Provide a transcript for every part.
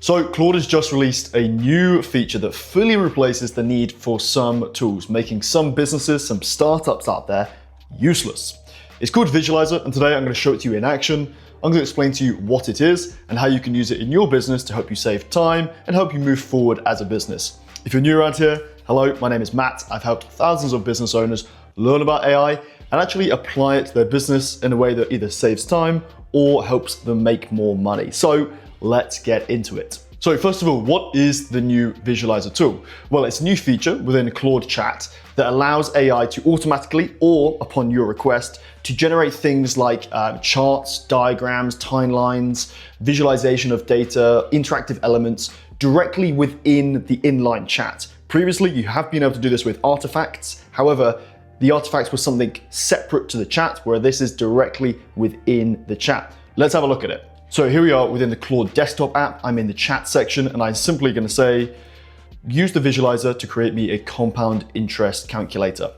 So Claude has just released a new feature that fully replaces the need for some tools, making some businesses, some startups out there useless. It's called Visualiser, and today I'm going to show it to you in action. I'm going to explain to you what it is and how you can use it in your business to help you save time and help you move forward as a business. If you're new around here, hello, my name is Matt. I've helped thousands of business owners learn about AI and actually apply it to their business in a way that either saves time or helps them make more money. So let's get into it. So first of all, what is the new Visualiser tool? Well, it's a new feature within Claude Chat that allows AI to automatically or upon your request to generate things like charts, diagrams, timelines, visualization of data, interactive elements directly within the inline chat. Previously, you have been able to do this with artifacts. However, the artifacts was something separate to the chat, where this is directly within the chat. Let's have a look at it. So here we are within the Claude desktop app. I'm in the chat section and I'm simply going to say, use the Visualiser to create me a compound interest calculator.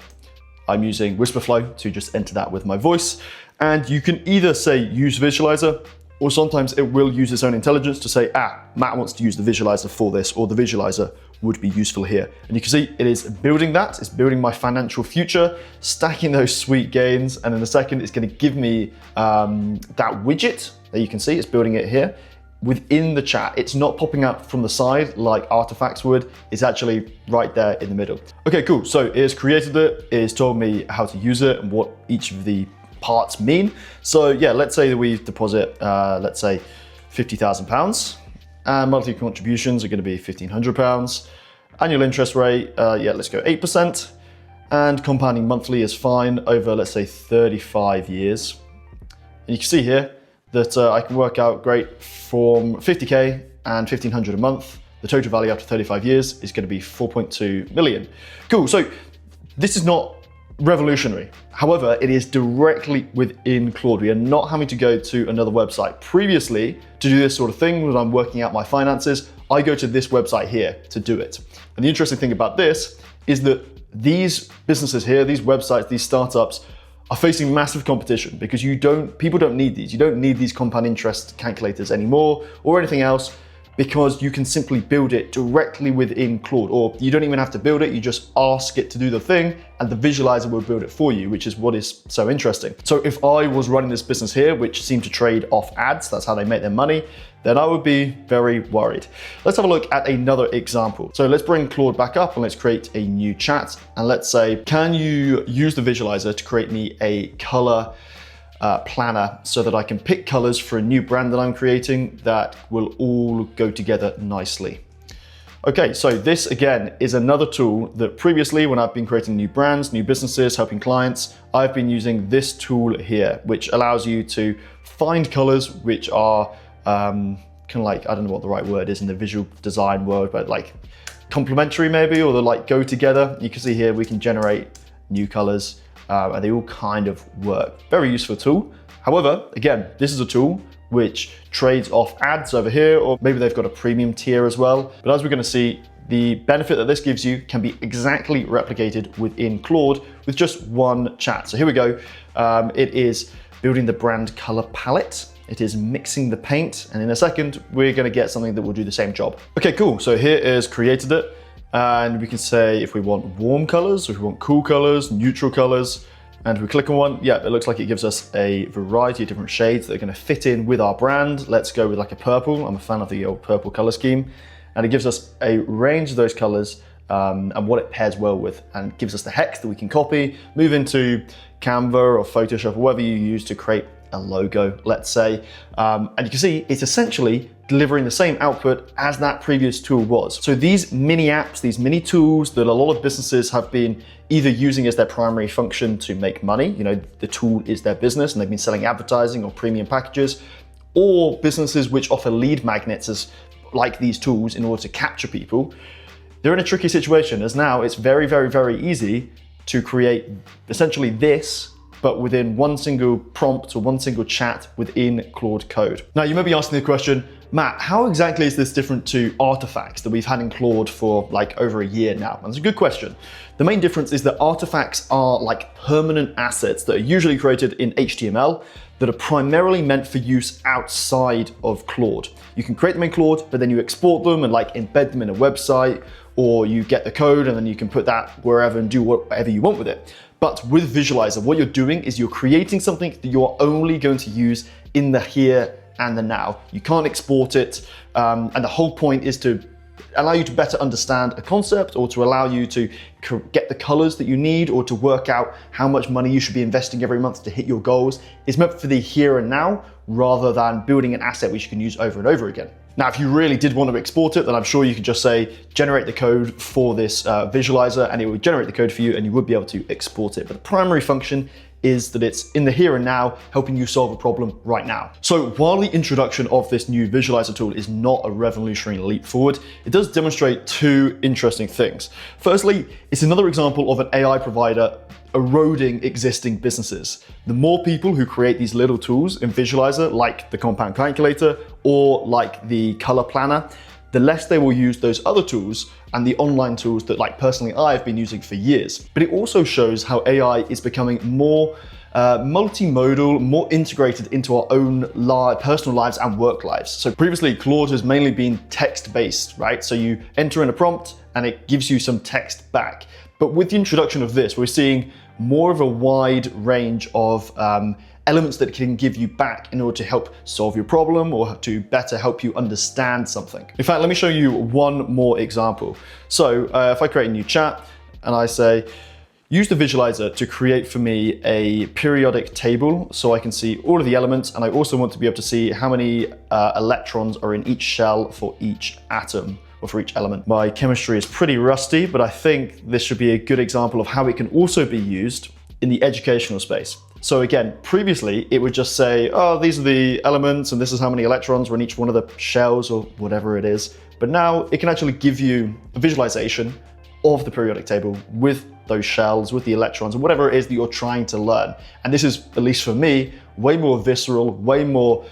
I'm using Whisperflow to just enter that with my voice. And you can either say use Visualiser, or sometimes it will use its own intelligence to say, Matt wants to use the Visualiser for this, or the Visualiser would be useful here. And you can see it is building that, it's building my financial future, stacking those sweet gains, and in a second it's going to give me that widget that you can see, it's building it here within the chat. It's not popping out from the side like artifacts would, it's actually right there in the middle. Okay, cool, so it has created it, it has told me how to use it and what each of the parts mean. So yeah, let's say that we deposit, let's say £50,000. And monthly contributions are going to be £1,500. Annual interest rate, yeah, let's go 8%. And compounding monthly is fine over, let's say, 35 years. And you can see here that I can work out great from 50K and £1,500 a month. The total value after 35 years is going to be 4.2 million. Cool, so this is not revolutionary. However, it is directly within Claude. We are not having to go to another website. Previously, to do this sort of thing when I'm working out my finances, I go to this website here to do it. And the interesting thing about this is that these businesses here, these websites, these startups are facing massive competition because people don't need these. You don't need these compound interest calculators anymore or anything else, because you can simply build it directly within Claude, or you don't even have to build it, you just ask it to do the thing and the Visualiser will build it for you, which is what is so interesting. So if I was running this business here, which seemed to trade off ads, that's how they make their money, then I would be very worried. Let's have a look at another example. So let's bring Claude back up and let's create a new chat. And let's say, can you use the Visualiser to create me a color planner so that I can pick colors for a new brand that I'm creating that will all go together nicely. Okay, so this again is another tool that previously when I've been creating new brands, new businesses, helping clients, I've been using this tool here, which allows you to find colors which are kind of like, I don't know what the right word is in the visual design world, but like complementary maybe, or they like go together. You can see here we can generate new colors. And they all kind of work. Very useful tool. However, again, this is a tool which trades off ads over here, or maybe they've got a premium tier as well. But as we're going to see, the benefit that this gives you can be exactly replicated within Claude with just one chat. So here we go. It is building the brand color palette. It is mixing the paint. And in a second, we're going to get something that will do the same job. Okay, cool. So here is created it. And we can say if we want warm colors, or if we want cool colors, neutral colors, and if we click on one, yeah, it looks like it gives us a variety of different shades that are going to fit in with our brand. Let's go with like a purple. I'm a fan of the old purple color scheme. And it gives us a range of those colors and what it pairs well with, and gives us the hex that we can copy, move into Canva or Photoshop, or whatever you use to create a logo, let's say. And you can see it's essentially delivering the same output as that previous tool was. So these mini apps, these mini tools that a lot of businesses have been either using as their primary function to make money, you know, the tool is their business and they've been selling advertising or premium packages, or businesses which offer lead magnets as like these tools in order to capture people, they're in a tricky situation, as now it's very, very, very easy to create essentially this, but within one single prompt or one single chat within Claude Code. Now you may be asking the question, Matt, how exactly is this different to artifacts that we've had in Claude for like over a year now? And it's a good question. The main difference is that artifacts are like permanent assets that are usually created in HTML, that are primarily meant for use outside of Claude. You can create them in Claude, but then you export them and like embed them in a website, or you get the code and then you can put that wherever and do whatever you want with it. But with Visualiser, what you're doing is you're creating something that you're only going to use in the here and the now. You can't export it, and the whole point is to allow you to better understand a concept, or to allow you to get the colors that you need, or to work out how much money you should be investing every month to hit your goals. It's meant for the here and now, rather than building an asset which you can use over and over again. Now, if you really did want to export it, then I'm sure you could just say, generate the code for this Visualiser, and it would generate the code for you, and you would be able to export it. But the primary function is that it's in the here and now, helping you solve a problem right now. So while the introduction of this new Visualiser tool is not a revolutionary leap forward, it does demonstrate two interesting things. Firstly, it's another example of an AI provider eroding existing businesses. The more people who create these little tools in Visualiser, like the compound calculator or like the color planner, the less they will use those other tools and the online tools that, like, personally I've been using for years. But it also shows how AI is becoming more multimodal, more integrated into our own personal lives and work lives. So previously, Claude has mainly been text-based, right? So you enter in a prompt and it gives you some text back. But with the introduction of this, we're seeing more of a wide range of elements that it can give you back in order to help solve your problem or to better help you understand something. In fact, let me show you one more example. So if I create a new chat and I say, use the Visualiser to create for me a periodic table so I can see all of the elements, and I also want to be able to see how many electrons are in each shell for each atom or for each element. My chemistry is pretty rusty, but I think this should be a good example of how it can also be used in the educational space. So again, previously it would just say, oh, these are the elements and this is how many electrons are in each one of the shells or whatever it is. But now it can actually give you a visualization of the periodic table with those shells, with the electrons, and whatever it is that you're trying to learn. And this is, at least for me, way more visceral, way more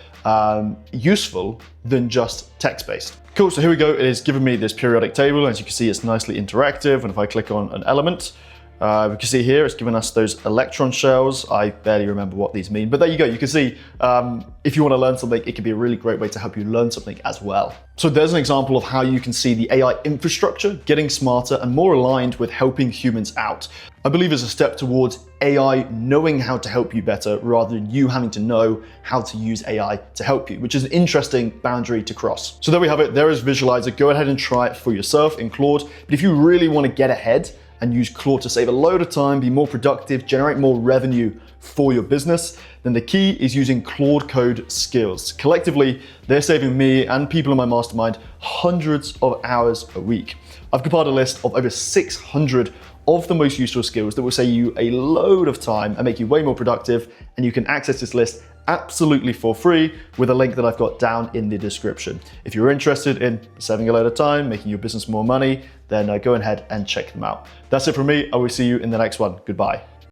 useful than just text-based. Cool, so here we go. It has given me this periodic table. As you can see, it's nicely interactive. And if I click on an element, we can see here, it's given us those electron shells. I barely remember what these mean, but there you go. You can see if you want to learn something, it can be a really great way to help you learn something as well. So there's an example of how you can see the AI infrastructure getting smarter and more aligned with helping humans out. I believe it's a step towards AI knowing how to help you better rather than you having to know how to use AI to help you, which is an interesting boundary to cross. So there we have it. There is Visualiser. Go ahead and try it for yourself in Claude. But if you really want to get ahead and use Claude to save a load of time, be more productive, generate more revenue for your business, then the key is using Claude Code skills. Collectively, they're saving me and people in my mastermind hundreds of hours a week. I've compiled a list of over 600 of the most useful skills that will save you a load of time and make you way more productive, and you can access this list absolutely for free with a link that I've got down in the description. If you're interested in saving a load of time, making your business more money, then go ahead and check them out. That's it from me. I will see you in the next one. Goodbye.